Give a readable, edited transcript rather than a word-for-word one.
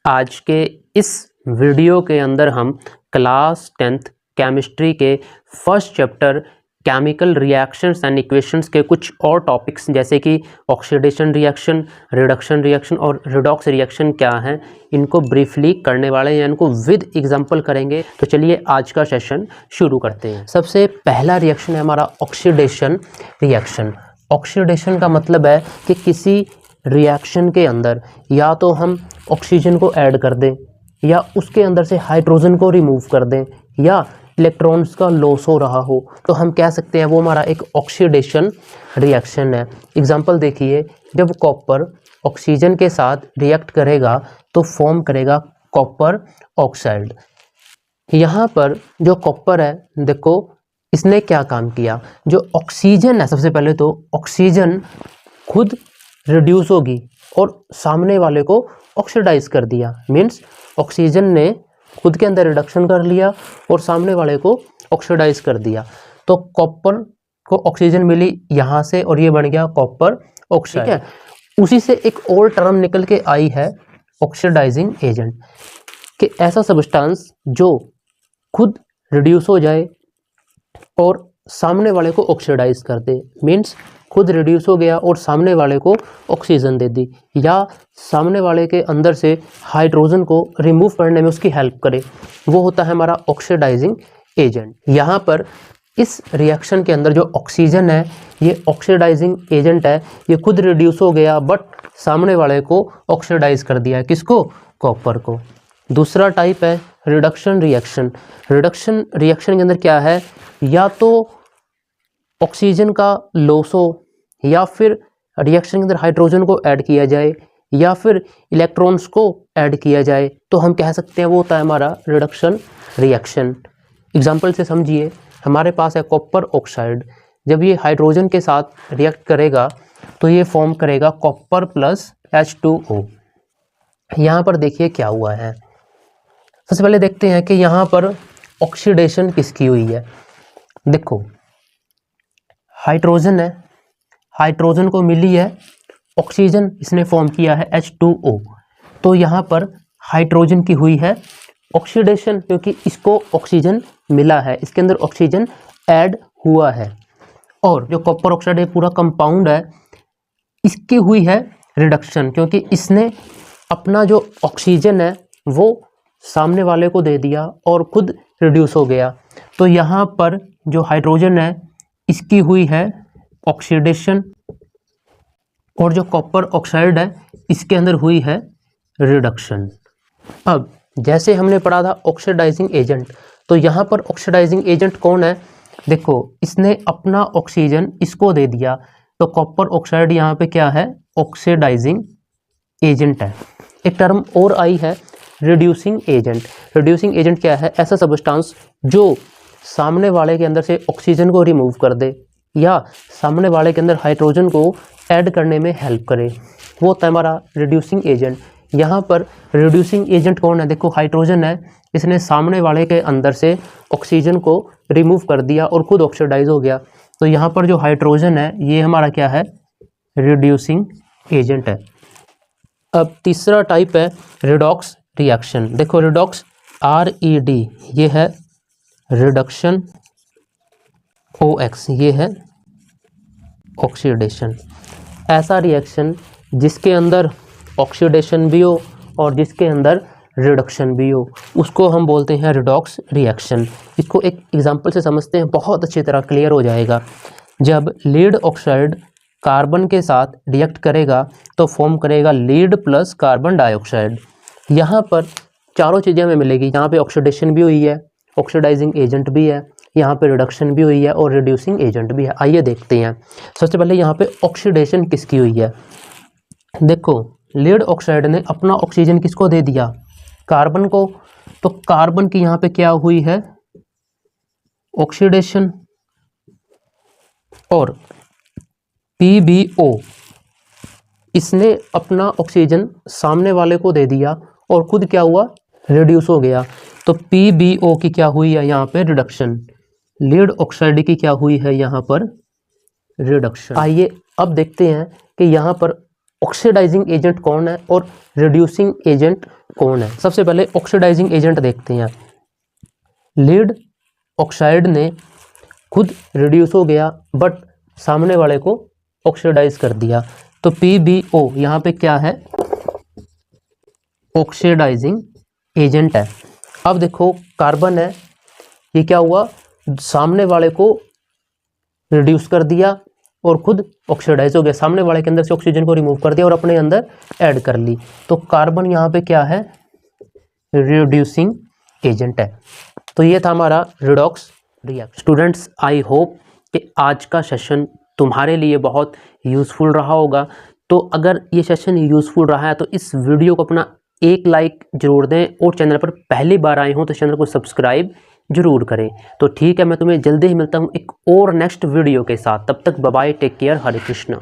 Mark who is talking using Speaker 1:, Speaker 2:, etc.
Speaker 1: आज के इस वीडियो के अंदर हम क्लास 10th केमिस्ट्री के first chapter chemical reactions and equations के कुछ और टॉपिक्स जैसे कि ऑक्सीडेशन रिएक्शन, रिडक्शन रिएक्शन और रिडॉक्स रिएक्शन क्या हैं, इनको ब्रीफली करने वाले हैं, इनको विद एग्जांपल करेंगे। तो चलिए आज का सेशन शुरू करते हैं। सबसे पहला रिएक्शन है हमारा ऑक्सीडेशन रिएक्शन। ऑक्सीडेशन का मतलब है कि किसी रिएक्शन के अंदर या तो हम ऑक्सीजन को ऐड कर दें या उसके अंदर से हाइड्रोजन को रिमूव कर दें या इलेक्ट्रॉन्स का लॉस हो रहा हो, तो हम कह सकते हैं वो हमारा एक ऑक्सीडेशन रिएक्शन है। एग्जांपल देखिए, जब कॉपर ऑक्सीजन के साथ रिएक्ट करेगा तो फॉर्म करेगा कॉपर ऑक्साइड। यहाँ पर जो कॉपर है, देखो इसने क्या काम किया, जो ऑक्सीजन है, सबसे पहले तो ऑक्सीजन खुद रिड्यूस होगी और सामने वाले को ऑक्सीडाइज कर दिया। मीन्स ऑक्सीजन ने खुद के अंदर रिडक्शन कर लिया और सामने वाले को ऑक्सीडाइज कर दिया। तो कॉपर को ऑक्सीजन मिली यहाँ से और ये बन गया कॉपर ऑक्साइड। ठीक है, उसी से एक और टर्म निकल के आई है ऑक्सीडाइजिंग एजेंट, कि ऐसा सब्सटेंस जो खुद रिड्यूस हो जाए और सामने वाले को ऑक्सीडाइज कर दे। मीन्स खुद रिड्यूस हो गया और सामने वाले को ऑक्सीजन दे दी, या सामने वाले के अंदर से हाइड्रोजन को रिमूव करने में उसकी हेल्प करे, वो होता है हमारा ऑक्सीडाइजिंग एजेंट। यहाँ पर इस रिएक्शन के अंदर जो ऑक्सीजन है ये ऑक्सीडाइजिंग एजेंट है, ये खुद रिड्यूस हो गया बट सामने वाले को ऑक्सीडाइज कर दिया है। किसको? कॉपर को। दूसरा टाइप है रिडक्शन रिएक्शन। रिडक्शन रिएक्शन के अंदर क्या है, या तो ऑक्सीजन का लॉस हो या फिर रिएक्शन के अंदर हाइड्रोजन को ऐड किया जाए या फिर इलेक्ट्रॉन्स को ऐड किया जाए, तो हम कह सकते हैं वो होता है हमारा रिडक्शन रिएक्शन। एग्जांपल से समझिए, हमारे पास है कॉपर ऑक्साइड। जब ये हाइड्रोजन के साथ रिएक्ट करेगा तो ये फॉर्म करेगा कॉपर प्लस H2O। यहाँ पर देखिए क्या हुआ है। सबसे पहले देखते हैं कि यहाँ पर ऑक्सीडेशन किसकी हुई है। देखो हाइड्रोजन है, हाइड्रोजन को मिली है ऑक्सीजन, इसने फॉर्म किया है H2O, तो यहाँ पर हाइड्रोजन की हुई है ऑक्सीडेशन, क्योंकि इसको ऑक्सीजन मिला है, इसके अंदर ऑक्सीजन ऐड हुआ है। और जो कॉपर ऑक्साइड है पूरा कंपाउंड है, इसकी हुई है रिडक्शन, क्योंकि इसने अपना जो ऑक्सीजन है वो सामने वाले को दे दिया और खुद रिड्यूस हो गया। तो यहाँ पर जो हाइड्रोजन है इसकी हुई है ऑक्सीडेशन और जो कॉपर ऑक्साइड है इसके अंदर हुई है रिडक्शन। अब जैसे हमने पढ़ा था ऑक्सीडाइजिंग एजेंट, तो यहाँ पर ऑक्सीडाइजिंग एजेंट कौन है, देखो इसने अपना ऑक्सीजन इसको दे दिया, तो कॉपर ऑक्साइड यहाँ पे क्या है, ऑक्सीडाइजिंग एजेंट है। एक टर्म और आई है रिड्यूसिंग एजेंट। रिड्यूसिंग एजेंट क्या है, ऐसा सब्सटेंस जो सामने वाले के अंदर से ऑक्सीजन को रिमूव कर दे या सामने वाले के अंदर हाइड्रोजन को ऐड करने में हेल्प करे, वो होता है हमारा रिड्यूसिंग एजेंट। यहाँ पर रिड्यूसिंग एजेंट कौन है, देखो हाइड्रोजन है, इसने सामने वाले के अंदर से ऑक्सीजन को रिमूव कर दिया और खुद ऑक्सीडाइज हो गया। तो यहाँ पर जो हाइड्रोजन है ये हमारा क्या है, रिड्यूसिंग एजेंट है। अब तीसरा टाइप है रिडॉक्स रिएक्शन। देखो रिडॉक्स RED ये है रिडक्शन, OX ये है ऑक्सीडेशन। ऐसा रिएक्शन जिसके अंदर ऑक्सीडेशन भी हो और जिसके अंदर रिडक्शन भी हो, उसको हम बोलते हैं रिडॉक्स रिएक्शन। इसको एक एग्जांपल से समझते हैं, बहुत अच्छी तरह क्लियर हो जाएगा। जब लीड ऑक्साइड कार्बन के साथ रिएक्ट करेगा तो फॉर्म करेगा लीड प्लस कार्बन डाइऑक्साइड। यहाँ पर चारों चीज़ें हमें मिलेगी, यहाँ पे ऑक्सीडेशन भी हुई है, ऑक्सीडाइजिंग एजेंट भी है, यहाँ पे रिडक्शन भी हुई है और रिड्यूसिंग एजेंट भी है। आइए देखते हैं। सबसे पहले यहाँ पे ऑक्सीडेशन किसकी हुई है, देखो लीड ऑक्साइड ने अपना ऑक्सीजन किसको दे दिया, कार्बन को, तो कार्बन की यहाँ पे क्या हुई है, ऑक्सीडेशन। और PbO इसने अपना ऑक्सीजन सामने वाले को दे दिया और खुद क्या हुआ, रिड्यूस हो गया। तो PbO की क्या हुई है यहाँ पे, रिडक्शन। लीड ऑक्साइड की क्या हुई है यहाँ पर, रिडक्शन। आइए अब देखते हैं कि यहाँ पर ऑक्सीडाइजिंग एजेंट कौन है और रिड्यूसिंग एजेंट कौन है। सबसे पहले ऑक्सीडाइजिंग एजेंट देखते हैं। लीड ऑक्साइड ने खुद रिड्यूस हो गया बट सामने वाले को ऑक्सीडाइज कर दिया, तो PbO यहाँ पे क्या है, ऑक्सीडाइजिंग एजेंट है। अब देखो कार्बन है, ये क्या हुआ, सामने वाले को रिड्यूस कर दिया और खुद ऑक्सीडाइज हो गया, सामने वाले के अंदर से ऑक्सीजन को रिमूव कर दिया और अपने अंदर ऐड कर ली, तो कार्बन यहाँ पे क्या है, रिड्यूसिंग एजेंट है। तो ये था हमारा redox reaction. Students, I hope कि आज का सेशन तुम्हारे लिए बहुत यूज़फुल रहा होगा। तो अगर ये सेशन यूज़फुल रहा है तो इस वीडियो को अपना एक लाइक ज़रूर दें, और चैनल पर पहली बार आए हों तो चैनल को सब्सक्राइब जरूर करें। तो ठीक है, मैं तुम्हें जल्दी ही मिलता हूँ एक और नेक्स्ट वीडियो के साथ। तब तक बाय बाय, टेक केयर, हरे कृष्णा।